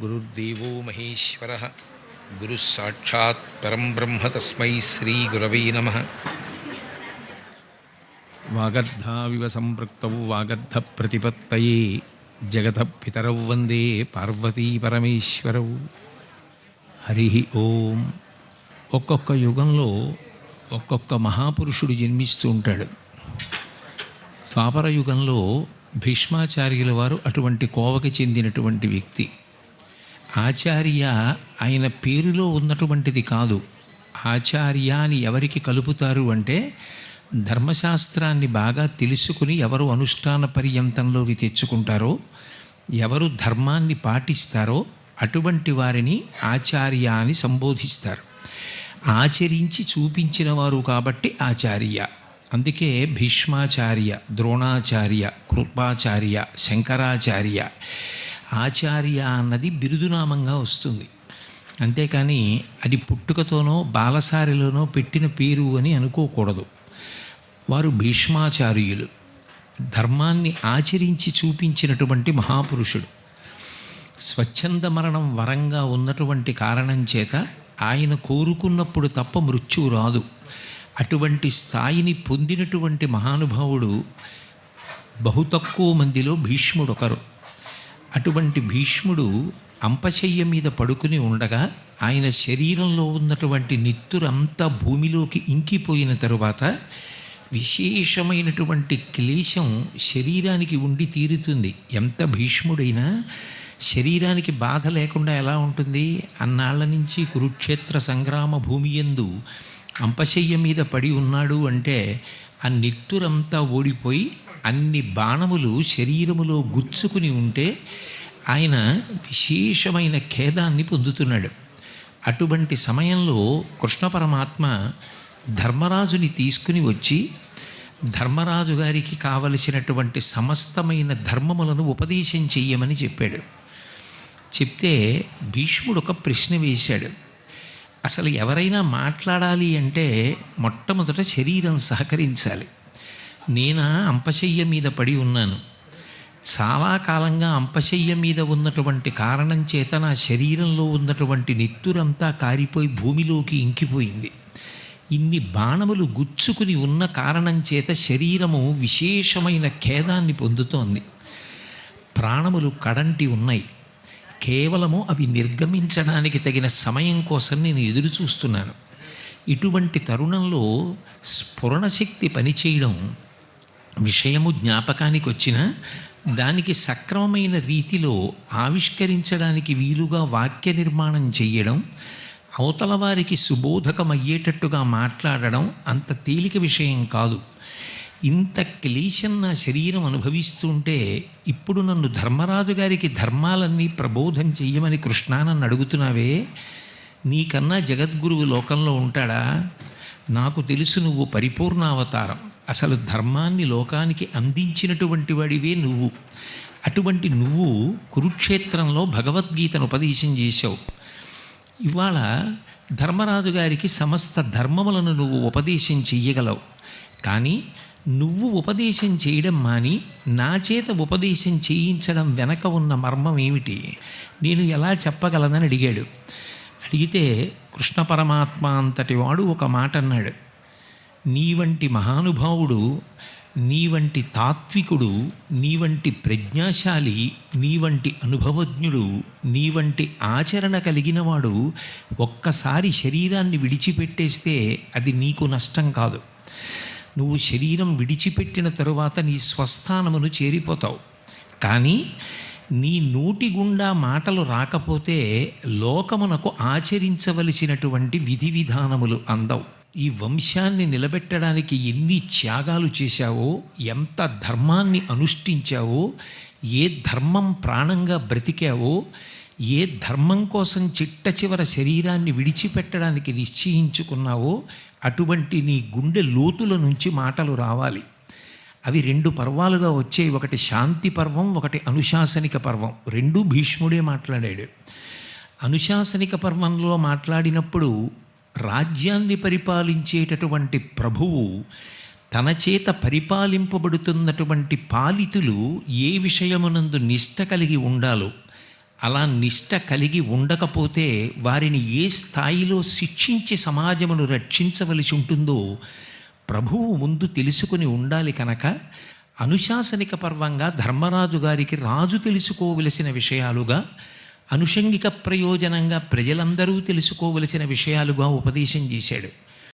గురుర్దేవో మహేశ్వరః గురుః సాక్షాత్ పరం బ్రహ్మ తస్మై శ్రీ గురవే నమః. వాగర్ధావివ సంపృక్తౌ వాగర్ధ ప్రతిపత్తయే జగతః పితరౌ వందే పార్వతీ పరమేశ్వరౌ. హరి ఓం. ఒక్కొక్క యుగంలో ఒక్కొక్క మహాపురుషుడు జన్మిస్తూ ఉంటాడు. ద్వాపర యుగంలో భీష్మాచార్యుల వారు అటువంటి కోవకి చెందినటువంటి వ్యక్తి. ఆచార్య ఆయన పేరులో ఉన్నటువంటిది కాదు. ఆచార్య అని ఎవరికి కలుపుతారు అంటే, ధర్మశాస్త్రాన్ని బాగా తెలుసుకుని ఎవరు అనుష్ఠాన పర్యంతంలోకి తెచ్చుకుంటారో, ఎవరు ధర్మాన్ని పాటిస్తారో అటువంటి వారిని ఆచార్య అని సంబోధిస్తారు. ఆచరించి చూపించిన వారు కాబట్టి ఆచార్య. అందుకే భీష్మాచార్య, ద్రోణాచార్య, కృపాచార్య, శంకరాచార్య, ఆచార్య అన్నది బిరుదునామంగా వస్తుంది. అంతేకాని అది పుట్టుకతోనో బాలసారిలోనో పెట్టిన పేరు అని అనుకోకూడదు. వారు భీష్మాచార్యులు, ధర్మాన్ని ఆచరించి చూపించినటువంటి మహాపురుషుడు. స్వచ్ఛంద మరణం వరంగా ఉన్నటువంటి కారణం చేత ఆయన కోరుకున్నప్పుడు తప్ప మృత్యువు రాదు. అటువంటి స్థాయిని పొందినటువంటి మహానుభావుడు బహు తక్కువ మందిలో భీష్ముడు ఒకరు. అటువంటి భీష్ముడు అంపశయ్య మీద పడుకుని ఉండగా ఆయన శరీరంలో ఉన్నటువంటి నిత్తురంతా భూమిలోకి ఇంకిపోయిన తరువాత విశేషమైనటువంటి క్లేశం శరీరానికి ఉండి తీరుతుంది. ఎంత భీష్ముడైనా శరీరానికి బాధ లేకుండా ఎలా ఉంటుంది? అన్నాళ్ల నుంచి కురుక్షేత్ర సంగ్రామ భూమి యందు అంపశయ్య మీద పడి ఉన్నాడు అంటే ఆ నిత్తురంతా ఓడిపోయి అన్ని బాణములు శరీరములో గుచ్చుకుని ఉంటే ఆయన విశేషమైన ఖేదాన్ని పొందుతున్నాడు. అటువంటి సమయంలో కృష్ణ పరమాత్మ ధర్మరాజుని తీసుకుని వచ్చి ధర్మరాజు గారికి కావలసినటువంటి సమస్తమైన ధర్మములను ఉపదేశం చెయ్యమని చెప్పాడు. చెప్తే భీష్ముడు ఒక ప్రశ్న వేశాడు. అసలు ఎవరైనా మాట్లాడాలి అంటే మొట్టమొదట శరీరం సహకరించాలి. నేనా అంపశయ్య మీద పడి ఉన్నాను. చాలా కాలంగా అంపశయ్య మీద ఉన్నటువంటి కారణం చేత నా శరీరంలో ఉన్నటువంటి నిత్తురంతా కారిపోయి భూమిలోకి ఇంకిపోయింది. ఇన్ని బాణములు గుచ్చుకుని ఉన్న కారణం చేత శరీరము విశేషమైన ఖేదాన్ని పొందుతోంది. ప్రాణములు కడంటి ఉన్నాయి. కేవలము అవి నిర్గమించడానికి తగిన సమయం కోసం నేను ఎదురు చూస్తున్నాను. ఇటువంటి తరుణంలో స్ఫురణశక్తి పనిచేయడం, విషయము జ్ఞాపకానికి వచ్చినా దానికి సక్రమమైన రీతిలో ఆవిష్కరించడానికి వీలుగా వాక్య నిర్మాణం చెయ్యడం, అవతల వారికి సుబోధకమయ్యేటట్టుగా మాట్లాడడం అంత తేలిక విషయం కాదు. ఇంత క్లేశం నా శరీరం అనుభవిస్తుంటే ఇప్పుడు నన్ను ధర్మరాజు గారికి ధర్మాలన్నీ ప్రబోధం చెయ్యమని కృష్ణ నన్ను అడుగుతున్నావే, నీకన్నా జగద్గురువు లోకంలో ఉంటాడా? నాకు తెలుసు నువ్వు పరిపూర్ణావతారం, అసలు ధర్మాన్ని లోకానికి అందించినటువంటి వాడివే నువ్వు. అటువంటి నువ్వు కురుక్షేత్రంలో భగవద్గీతను ఉపదేశం చేశావు. ఇవాళ ధర్మరాజు గారికి సమస్త ధర్మములను నువ్వు ఉపదేశం చెయ్యగలవు. కానీ నువ్వు ఉపదేశం చేయడం మాని నా చేత ఉపదేశం చేయించడం వెనక ఉన్న మర్మం ఏమిటి? నేను ఎలా చెప్పగలనని అడిగాడు. అడిగితే కృష్ణ పరమాత్మ అంతటి వాడు ఒక మాట అన్నాడు. నీ వంటి మహానుభావుడు, నీ వంటి తాత్వికుడు, నీ వంటి ప్రజ్ఞాశాలి, నీ వంటి అనుభవజ్ఞుడు, నీ వంటి ఆచరణ కలిగినవాడు ఒక్కసారి శరీరాన్ని విడిచిపెట్టేస్తే అది నీకు నష్టం కాదు. నువ్వు శరీరం విడిచిపెట్టిన తరువాత నీ స్వస్థానమును చేరిపోతావు. కానీ నీ నోటి గుండా మాటలు రాకపోతే లోకమునకు ఆచరించవలసినటువంటి విధి విధానములు అందవు. ఈ వంశాన్ని నిలబెట్టడానికి ఎన్ని త్యాగాలు చేశావో, ఎంత ధర్మాన్ని అనుష్ఠించావో, ఏ ధర్మం ప్రాణంగా బ్రతికావో, ఏ ధర్మం కోసం చిట్ట చివర శరీరాన్ని విడిచిపెట్టడానికి నిశ్చయించుకున్నావో అటువంటి నీ గుండె లోతుల నుంచి మాటలు రావాలి. అవి 2 పర్వాలుగా వచ్చాయి. ఒకటి శాంతి పర్వం, ఒకటి అనుశాసనిక పర్వం. 2 భీష్ముడే మాట్లాడాడు. అనుశాసనిక పర్వంలో మాట్లాడినప్పుడు రాజ్యాన్ని పరిపాలించేటటువంటి ప్రభువు తన చేత పరిపాలింపబడుతున్నటువంటి పాలితులు ఏ విషయమునందు నిష్ట కలిగి ఉండాలో అలా నిష్ట కలిగి ఉండకపోతే వారిని ఏ స్థాయిలో శిక్షించి సమాజమును రక్షించవలసి ఉంటుందో ప్రభువు ముందు తెలుసుకుని ఉండాలి. కనుక అనుశాసనిక పర్వంగా ధర్మరాజు గారికి రాజు తెలుసుకోవలసిన విషయాలుగా, అనుషంగిక ప్రయోజనంగా ప్రజలందరూ తెలుసుకోవలసిన విషయాలుగా ఉపదేశం చేశాడు.